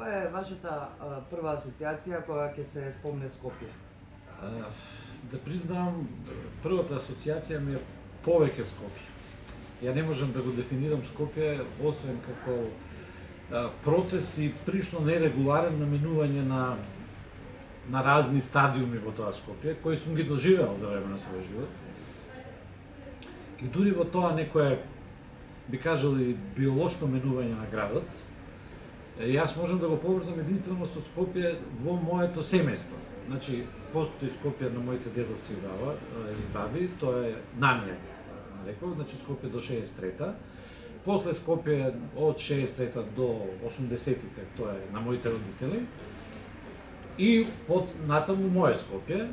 Која е вашата прва асоциација кога ќе се спомне Скопје? Да признам, првата асоциација ми е повеќе Скопје. Ја не можам да го дефинирам Скопје, освен како процес и прилично нерегуларен наменување на разни стадиуми во тоа Скопје, кои сум ги доживеал за време на својот живот. И дури во тоа некое, би кажали, биолошко менување на градот, јас можам да го поврзам единствено со Скопје во моето семејство. Значи, постои Скопје на моите дедовци и баби, тоа е Намија, реков, значи Скопје до 63-та. После Скопје од 63-та до 80-тите, тоа е на моите родители. И под натаму моје Скопје,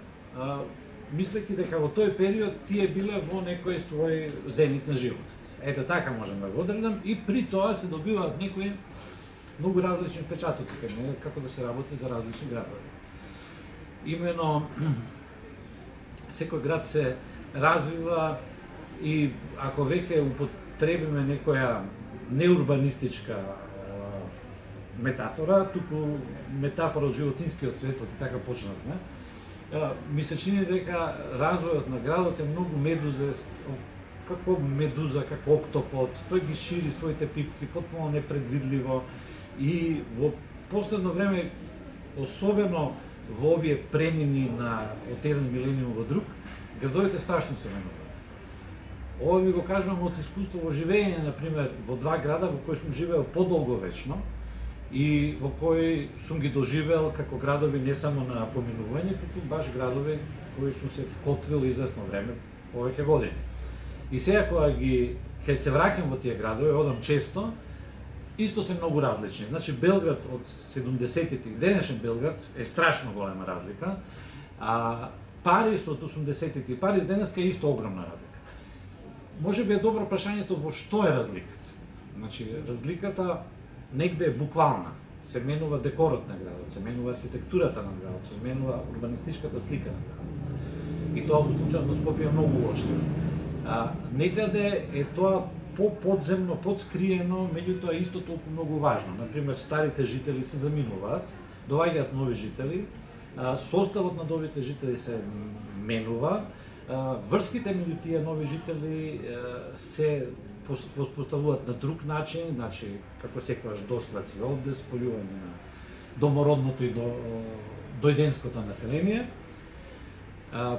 мислејќи дека во тој период тие биле во некој свој зенит на живот. Ете така можам да го одредам и при тоа се добиваат некои многу различни впечатоци кај мене како да се работи за различни градови. Имено секој град се развива и ако веќе употребиме некоја неурбанистичка метафора, туку метафора од животинскиот свет, и така почнавме, ми се чини дека развојот на градот е многу медузест, како медуза, како октопод, тој ги шири своите пипки потполно непредвидливо и во последно време, особено во овие премини од еден милениум во друг, градовите страшно се менуваат. Ова ви го кажувам од искуство во живење, например, во два града во кои сум живеел подолговечно и во кои сум ги доживеал како градови не само на поминување, туку баш градови кои сум се вкотвил известно време, повеќе години. И сега кога ќе се враќам во тие градови, одам често, исто се многу различни. Значи Белград од 70-тите и денешен Белград е страшно голема разлика, а Париз од 80-тите и Париз денеска е исто огромна разлика. Може би е добро прашањето во што е разликата. Значи разликата негде е буквална. Се менува декорот на градот, се менува архитектурата на градот, се менува урбанистичката слика на градот. И тоа во случајот на Скопје е многу уочливо. Некаде е тоа по-подземно, подскриено, меѓутоа исто толку многу важно. Например, старите жители се заминуваат, доаѓаат нови жители, составот на новите жители се менува, врските меѓу тие нови жители се воспоставуваат на друг начин, значи како секогаш дошлаци овде, спојување на домородното и дојденското население.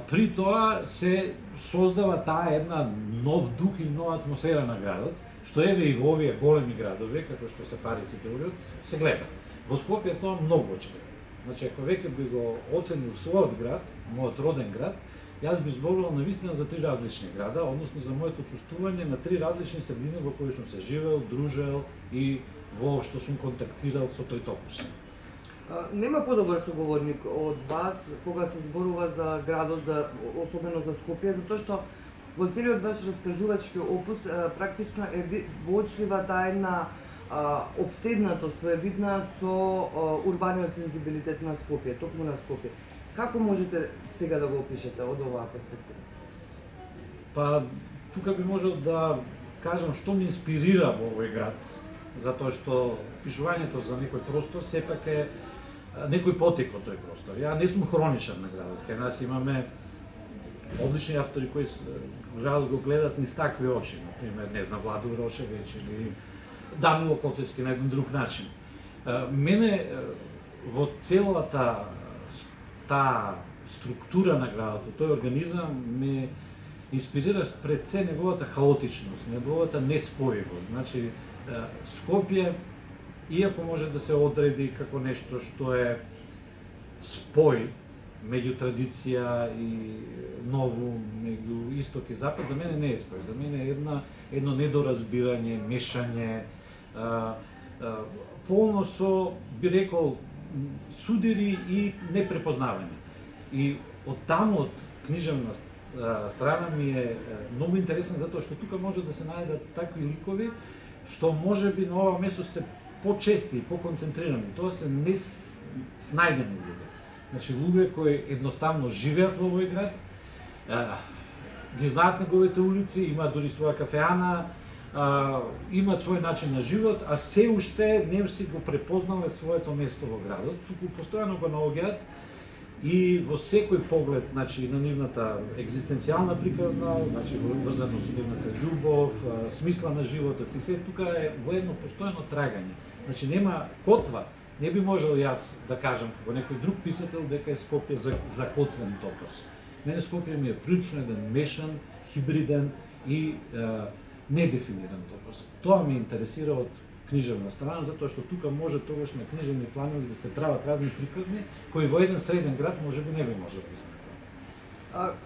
При тоа се создава таа една нов дух и нова атмосфера на градот, што еве и во овие големи градови, како што се Париз и Белград, се гледа. Во Скопје тоа многу очевидно. Значи, ако веќе би го оценил својот град, мојот роден град, јас би зборувал навистина за три различни града, односно за моето чувствување на три различни средини во кои сум се живеел, дружел и воопшто сум контактирал со тој топус. Нема подобар соговорник од вас кога се зборува за градот, особено за Скопје, затоа што во целиот ваш раскажувачки опус практично е воочлива таа една обседнатост своевидна со урбаниот сензибилитет на Скопје, токму на Скопје. Како можете сега да го опишете од оваа перспектива? Па, тука би можел да кажам што ме инспирира во овој град, затоа што пишувањето за некој простор сепак е некој потек од тој простор. Ја не сум хроничар на градот. Кај нас имаме одлични автори кои градот го гледат низ такви очи, например, не знам, Владо Урошевиќ или Данило Коцевски на еден друг начин. Мене во целата таа структура на градот, тој организам ме инспирира пред се неговата хаотичност, неговата неспојивост. Значи, Скопје, иако може да се одреди како нешто што е спој меѓу традиција и ново, меѓу исток и запад, за мене не е спој. За мене е едно недоразбирање, мешање, полно со, би рекол, судири и непрепознавање. И од таму, од книжевна страна ми е многу интересен затоа што тука може да се најдат такви ликови што може би на ова место се почести и поконцентрирани. Тоа се неснајдени луѓе. Значи луѓе кои едноставно живеат во овој град, ги знаат неговите улици, имаат дури своја кафеана, имаат свој начин на живот, а се уште не си го препознале своето место во градот, туку постојано го наоѓаат и во секој поглед, значи на нивната екзистенцијална приказна, значи врзано со нивната љубов, смисла на животот и се тука е во едно постојано трагање. Значи нема котва, не би можел јас да кажам како некој друг писател дека е Скопје закотвен топос. Мене Скопје ми е прилично еден мешан, хибриден и недефиниран топос. Тоа ме интересира од книжевна страна, затоа што тука може тогаш на книжевни планови да се прават разни приказни, кои во еден среден град може би не би можел да се.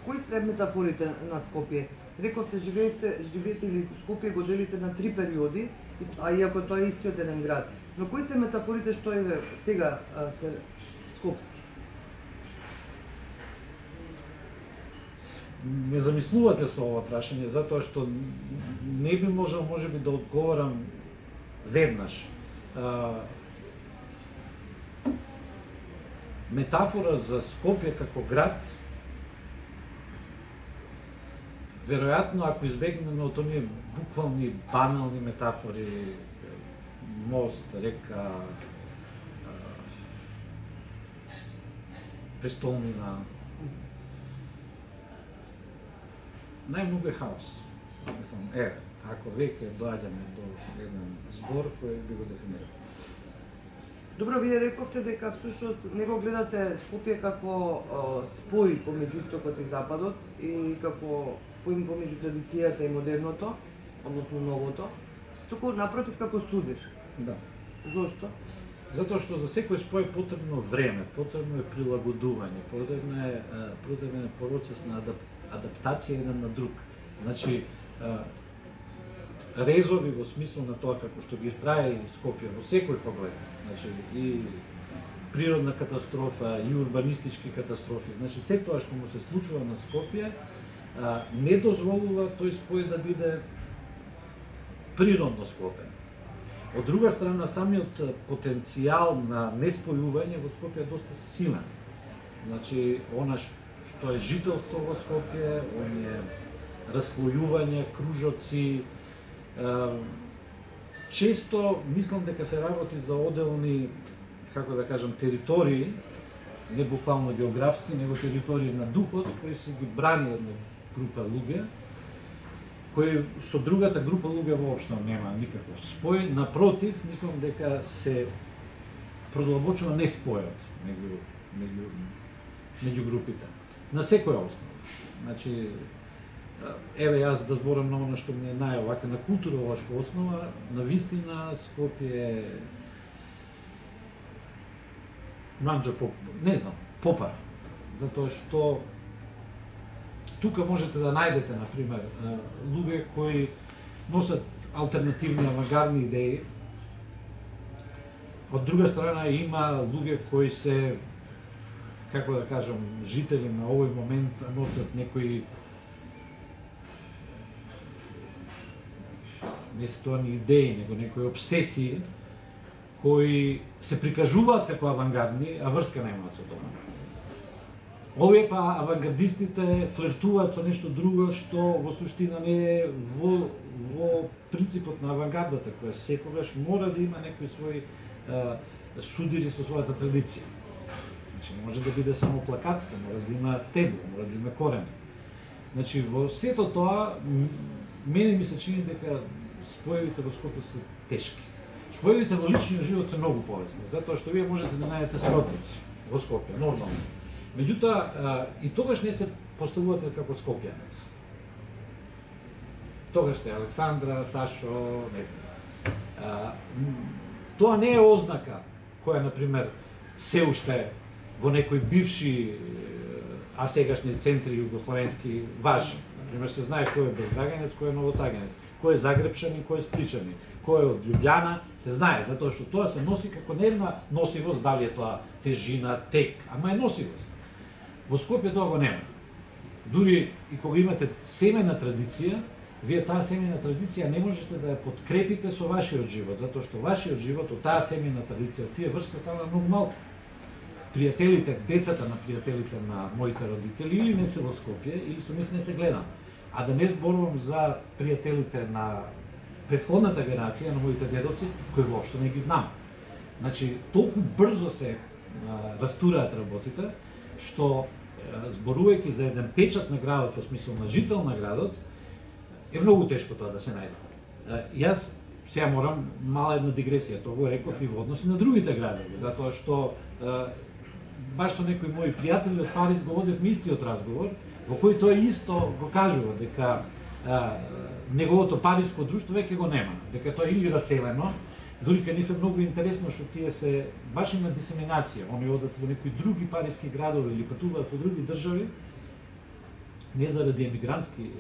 Кои се метафорите на Скопје? Рековте, живеете или Скопје го делите на 3 периоди, а иако тоа е истиот еден град. Но кои се метафорите што е сега се скопски? Ме замислувате со ова прашање, затоа што не би можел можеби да одговорам веднаш. Метафора за Скопје како град, веројатно ако избегнеме од оние буквални, банални метафори, мост, река, престолнина, најмногу е хаос. Мислам, ако веќе доаѓаме до еден збор кој би го дефинирал. Добро, вие рековте дека всушност не го гледате Скопје како спој помеѓу истокот и западот и како спој помеѓу традицијата и модерното, односно новото, туку напротив како судир. Да. Зошто? Затоа што за секој спој е потребно време, потребно е прилагодување, потребно е процес на адаптација еден на друг. Значи, резови во смисло на тоа како што ги прави Скопје во секој поглед, значи и природна катастрофа, и урбанистички катастрофи, значи се тоа што му се случува на Скопје не дозволува тој спој да биде природно склопен. Од друга страна, самиот потенцијал на неспојување во Скопје е доста силен. Значи, она што е жителство во Скопје, оние раслојување, кружоци, често мислам дека се работи за оделни, како да кажам, територии, не буквално географски, него територии на духот, кои се ги брани една група луѓе, кои со другата група луѓе воопшто нема никаков спој, напротив, мислам дека се продлабочува неспојот меѓу групите. На секоја основа. Значи, еве јас да зборам на оно што ми е најовака на културолошка основа, на вистина Скопје манџа не знам, попара. Затоа што тука можете да најдете, например, луѓе кои носат алтернативни авангардни идеи. Од друга страна има луѓе кои се, како да кажам, жители на овој момент носат некои не се тоа ни идеи, него некои обсесии кои се прикажуваат како авангардни, а врска немаат со тоа. Овие па авангардистите флиртуваат со нешто друго што во суштина не е во принципот на авангардата, која секогаш мора да има некои своји судири со својата традиција. Значи може да биде само плакатска, мора да има стебло, мора да има корени. Значи во сето тоа мене ми се чини дека споевите во Скопје се тешки. Споевите во личниот живот се многу полесни, затоа што вие можете да најдете сродници во Скопје, нормално. Меѓутоа, и тогаш не се поставувате како скопјанец. Тогаш сте Александра, Сашо, не знам. Тоа не е ознака која, например, се уште во некои бивши, а сегашни центри југословенски важи. Например, се знае кој е белграѓанец, кој е новоцагенец, кој е загребчанин, кој е спличанин, кој е од Лјубљана, се знае, затоа што тоа се носи како не една носивост, дали е тоа тежина, тек, ама е носивост. Во Скопје тоа го нема. Дури и кога имате семена традиција, вие таа семена традиција не можете да ја подкрепите со вашиот живот, затоа што вашиот живот од таа семена традиција, тие врска стана многу малку. Пријателите, децата на пријателите на моите родители или не се во Скопје, или со нив не се гледам. А да не зборувам за пријателите на предходната генерација на моите дедовци, кои воопшто не ги знам. Значи, толку брзо се растураат работите, што зборувајќи за еден печат на градот, во смисол на жител на градот, е многу тешко тоа да се најде. Јас сега морам мала една дигресија, тоа го реков и во однос на другите градови, затоа што баш со некои мои пријатели од Париз го водевме истиот разговор, во кој тој исто го кажува дека неговото париско друштво веќе го нема, дека тоа или раселено, дури кај нив е многу интересно што тие се баш има дисеминација, они одат во некои други париски градови или патуваат во други држави, не заради емигрантски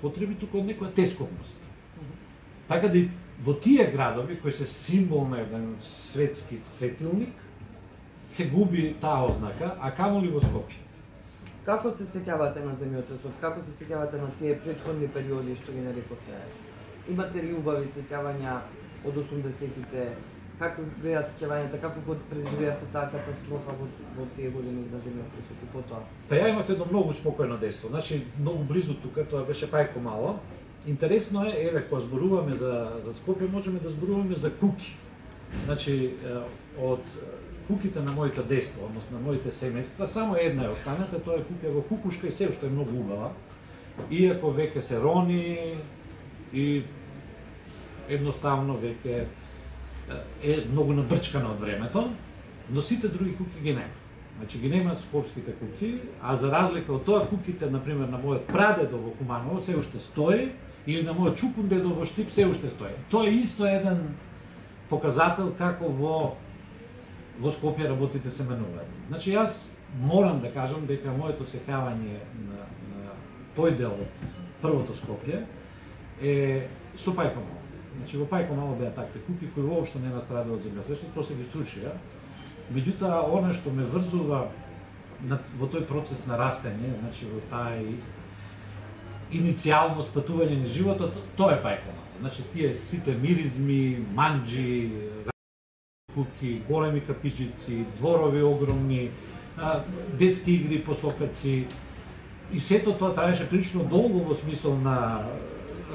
потреби, туку од некоја тесковност. Така да и во тие градови кои се символ на еден светски светилник, се губи таа ознака, а камоли во Скопје. Како се сеќавате на земјотресот? Како се сеќавате на тие претходни периоди што ги нарековте? Имате ли убави сеќавања од 80-тите? Како беа сеќавањата? Како го преживеавте таа катастрофа во тие години на земјотресот и потоа? Па ја имав едно многу спокојно детство. Значи, многу близу тука, тоа беше пајко мало. Интересно е, еве, кога зборуваме за Скопје, можеме да зборуваме за куки. Значи, од куките на моето детство, односно на моите семејства, само една е останата, тоа е куќа во Кукушка и се уште е многу убава. Иако веќе се рони и едноставно веќе е многу набрчкана од времето, но сите други куќи ги нема. Значи ги немаат скопските куќи, а за разлика од тоа куќите, например, на мојот прадедо во Куманово се уште стои, или на мојот чукундедо во Штип се уште стои. Тоа е исто еден показател како во Скопје работите се менуваат. Значи јас морам да кажам дека моето сеќавање на тој дел од првото Скопје е со Пајко Мало. Значи во Пајко Мало беа такви куќи кои воопшто не настрадаа од земјотресот, после ги струшија. Меѓутоа, она што ме врзува во тој процес на растење, значи во таа иницијално спатување на животот, тоа е Пајко Мало. Значи тие сите миризми, манџи, куки, големи капичици, дворови огромни, детски игри по сопеци, и сето тоа траеше прилично долго во смисол на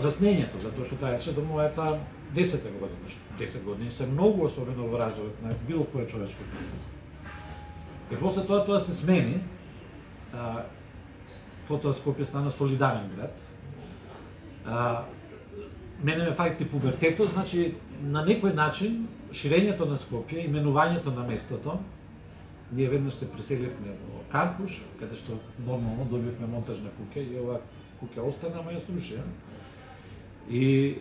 раснењето, затоа што траеше до мојата 10-та година. 10 години се многу, особено во развојот на било кое човечко суштинство. И после тоа се смени, потоа Скопје стана солидарен град. Мене ме фаќа пубертетот, значи на некој начин ширењето на Скопје, именувањето на местото, ние веднаш се преселивме во Карпуш, каде што нормално добивме монтажна куќа и оваа куќа остана, ама ја срушија. И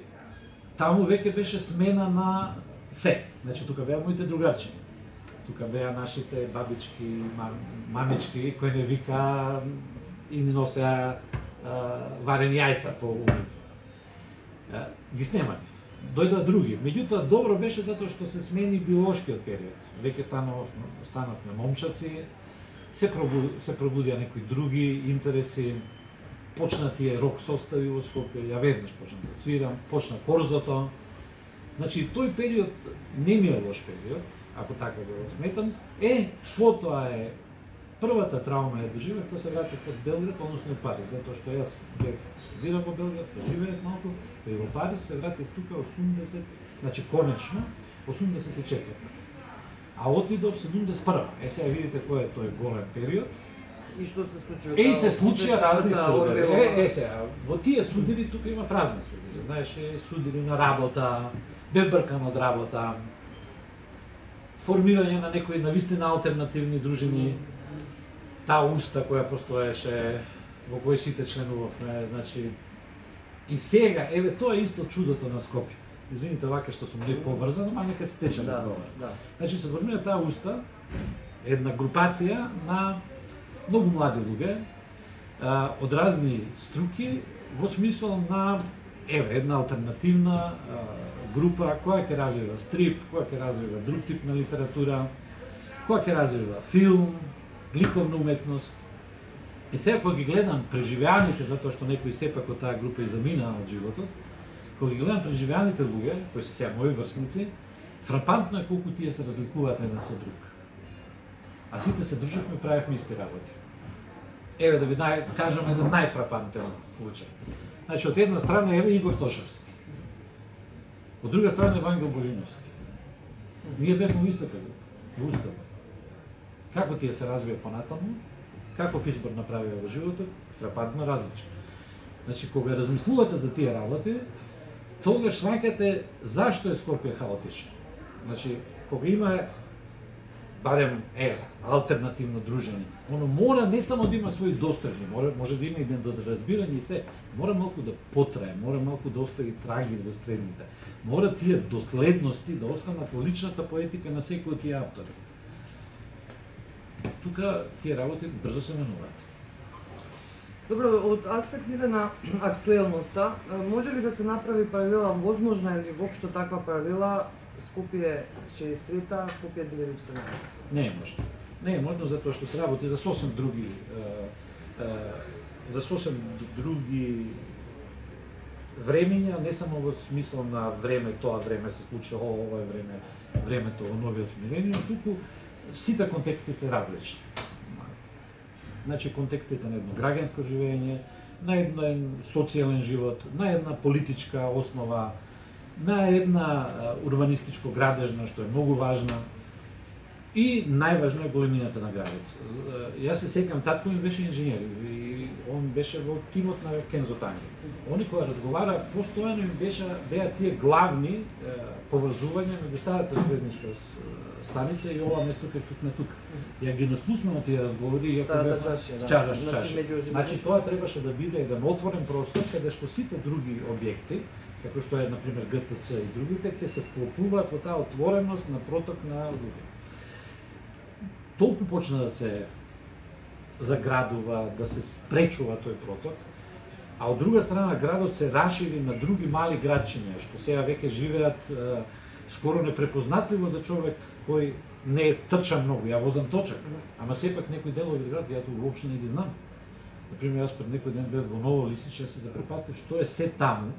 таму веќе беше смена на се. Значи тука беа моите другарчиња. Тука беа нашите бабички, мамички кои не вика и ни носеа варени јајца по улица. Ги снемани. Дојдоа други. Меѓутоа добро беше затоа што се смени биолошкиот период. Веќе станавме момчаци, се пробудија некои други интереси, почна тие рок состави во Скопје, ја веднаш почна да свирам, почна корзото. Значи тој период не ми е лош период, ако така го сметам. Потоа е првата травма ја доживев кога се вратив од Белград, односно од Париз, затоа што јас бев студирам во Белград, преживеев малку, и во Париз се вратив тука 80, значи конечно 84-та. А отидов 71-та. Сега видите кој е тој голем период. И што се случи? И се случија разни судири. Сега, во тие судири тука имав разни судири. Знаеше, судири на работа, бе бркан од работа, формирање на некои навистина алтернативни дружини, таа уста која постоеше, во кој сите членувавме, значи и сега, еве тоа е исто чудото на Скопје. Извините вака што сум не поврзан, ама нека се тече на това. Значи се формира таа уста, една групација на многу млади луѓе од разни струки во смисол на една алтернативна група која ќе развива стрип, која ќе развива друг тип на литература, која ќе развива филм, ликовна уметност. И сега кога ги гледам преживеаните, затоа што некои сепак од таа група и заминаа од животот, кога ги гледам преживеаните луѓе, кои се сега мои врсници, фрапантно е колку тие се разликуваат еден со друг. А сите се дружевме, правевме исти работи. Еве да ви кажам еден најфрапантен случај. Значи, од една страна еве Игор Тошевски. Од друга страна Евангел Божиновски. Ние бевме во иста период, во Устав. Како тие се развија понатаму, каков избор направија во животот, фрапантно различен. Значи, кога размислувате за тие работи, тогаш сваќате зашто е Скопје хаотично. Значи, кога има барем алтернативно дружење, оно мора не само да има своји достржни, може да има и недоразбирање и се, мора малку да потрае, мора малку да остави траги во средните. Мора тие доследности да останат во личната поетика на секој од тие автори. Тука тие работи брзо се менуваат. Добро, од аспективе на актуелноста, може ли да се направи паралела, возможна е ли воопшто таква паралела Скопје 63-та, Скопје 2014? Не е можно. Не е можно затоа што се работи за сосем други времења, не само во смисла на време, тоа време се случи, ова е времето во новиот милениум, туку сите контексти се различни. Значи, контекстите на едно граѓанско живење, на еден социјален живот, на една политичка основа, на една урбанистичко градежна, што е многу важна, и најважно е големината на градот. Јас се сеќам, татко ми беше инженер и он беше во тимот на Кензо Танги. Они кои разговара, постојано им беа тие главни поврзувања меѓу старата железничка станица и ова место кај што сме тука. Ја ги наслушнувам тие разговори и чаша. Значи тоа требаше да биде еден отворен простор каде што сите други објекти, како што е например ГТЦ и другите, ќе се вклопуваат во таа отвореност на проток на луѓе. Толку почна да се заградува, да се спречува тој проток, а од друга страна градот се расшири на други мали градчиња, што сега веќе живеат скоро непрепознатливо за човек кој не е трча многу. Ја возам точак, ама сепак некои делови од градот ја тоа воопшто не ги знам. Например, јас пред некој ден бев во Ново Лисиче, ја се запрепастив што е се таму.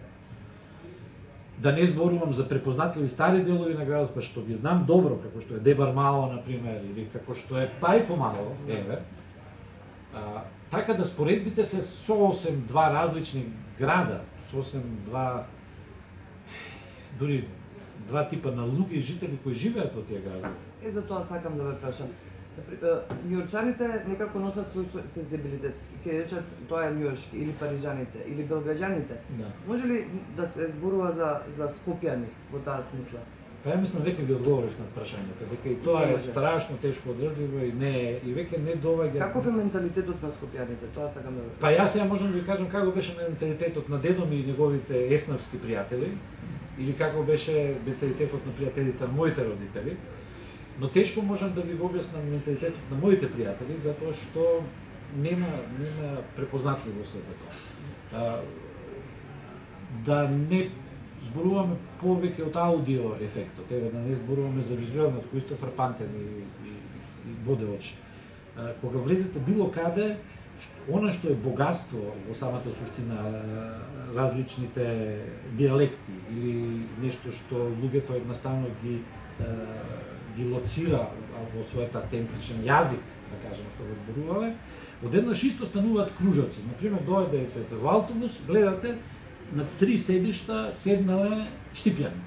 Да не зборувам за препознатливи стари делови на градот, па што ги знам добро, како што е Дебар Мало, например, или како што е Пајко Мало, така да споредбите се сосем два различни града, сосем дури два типа на луѓе и жители кои живеат во тие градови. За тоа сакам да ве прашам. Њујорчаните некако носат свој сензибилитет. Ке речат тоа е њујоршки, или парижаните, или белграѓаните. Да. Може ли да се зборува за скопјани во таа смисла? Па ја мислам веќе ви одговориш на прашањето, дека и тоа е страшно тешко одржливо и веќе не доаѓа. Каков е менталитетот на скопјаните? Тоа сакам да. Па јас сега можам да ви кажам како беше менталитетот на дедо ми и неговите еснавски пријатели, или како беше менталитетот на пријателите на моите родители. Но тешко можам да ви го објаснам менталитетот на моите пријатели, затоа што нема препознатливост за тоа. Да не зборуваме повеќе од аудио ефектот, да не зборуваме за визуелниот, кој исто фрапантен и боде очи. Кога влезете било каде, она што е богатство во самата суштина, различните диалекти или нешто што луѓето едноставно ги лоцира во својот автентичен јазик, да кажем, што го зборуваме, одеднаш исто стануваат кружоци. Например, дојдете во автобус, гледате, на 3 седишта седнале штипјани.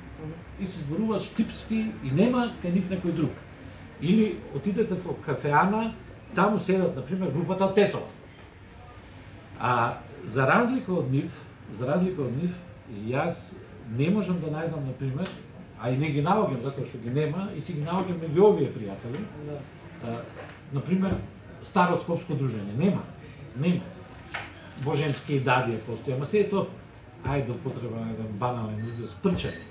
И се зборуваат штипски и нема кај нив некој друг. Или отидете во кафеана, таму седат, например, групата од Тетово. А за разлика од нив, јас не можам да најдам, например, а и не ги наоѓам затоа што ги нема, и си ги наоѓам меѓу овие пријатели. Например, старо скопско дружење. Нема. Божемски и Дадија постои, ама се е тоа, ајде употреба на еден банален израз, прчење.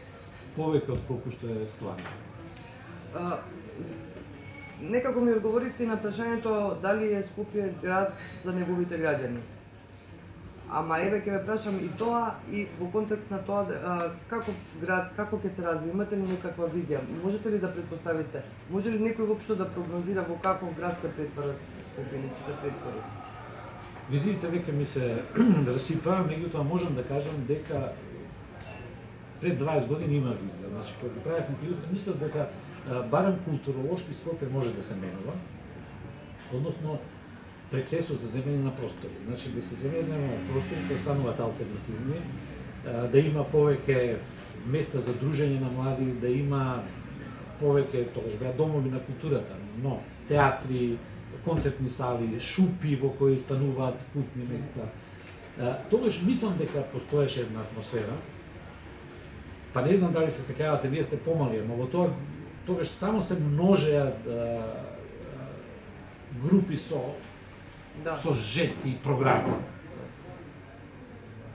Повеќе од колку што е стварно. Некако ми одговоривте на прашањето дали е Скопје град за неговите граѓани. Ама еве ќе ве прашам и тоа, и во контекст на тоа каков град, како ќе се развива, имате ли некаква визија? Можете ли да претпоставите? Може ли некој воопшто да прогнозира во каков град се претвара Скопје или ќе се претвори? Визиите веќе ми се расипаа, меѓутоа можам да кажам дека пред 20 години има визија. Значи, кога ги правевме пријутно, мислев дека барем културолошки Скопје може да се менува, односно процесот за земење на простори. Значи, да се земење на простори кои стануваат алтернативни, да има повеќе места за дружење на млади, да има повеќе, тогаш беа домови на културата, но театри, концертни сали, шупи во кои стануваат путни места. Тогаш мислам дека постоеше една атмосфера. Па не знам дали се сеќавате, вие сте помали, но во тоа тогаш само се множеа групи со жети програми.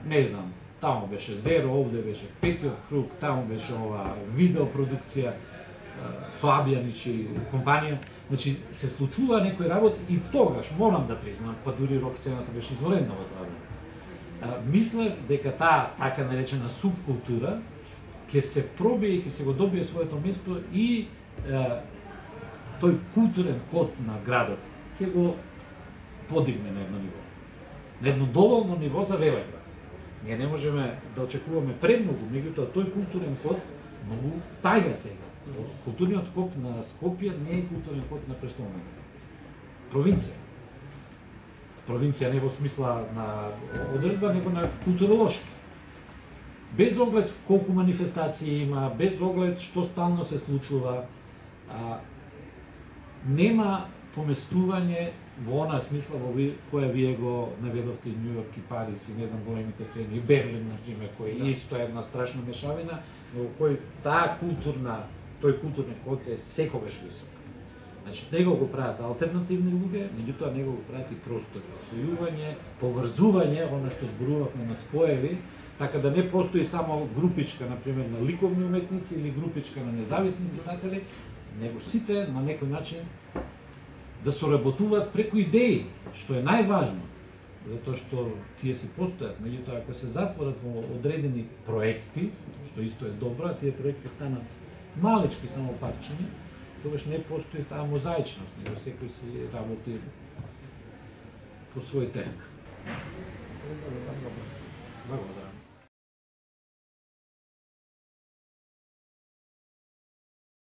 Не знам, таму беше Зеро, овде беше Петиот круг, таму беше ова видеопродукција, Фабијаничи компанија. Значи, се случува некои работи и тогаш, морам да признам, па дури рок сцената беше изворедна во тоа време. Мислев дека таа така наречена субкултура ќе се пробие и ќе се го добие своето место и тој културен код на градот ќе го подигне на едно ниво. На едно доволно ниво за Велеград. Ние не можеме да очекуваме премногу, меѓутоа тој културен код многу тајга сега. Културниот код на Скопје не е културен код на престолната провинција. Провинција не во смисла на одредба, него на културолошки. Без оглед колку манифестации има, без оглед што стално се случува, нема поместување во она смисла во која вие го наведовте и Њујорк и Париз и не знам големите сцени, и Берлин, например, кој исто е една страшна мешавина, во кој тој културен код е секогаш висок. Значи, него го прават алтернативни луѓе, меѓутоа него го прават и простори, освојување, поврзување, она што зборувавме на споеви, така да не постои само групичка, например, на ликовни уметници или групичка на независни писатели, него сите на некој начин да соработуваат преку идеи, што е најважно, затоа што тие си постојат, меѓутоа ако се затворат во одредени проекти, што исто е добро, тие проекти станат малички само парчени, тогаш не постои таа мозаичност, него секој си работи по свој темп. Благодарам.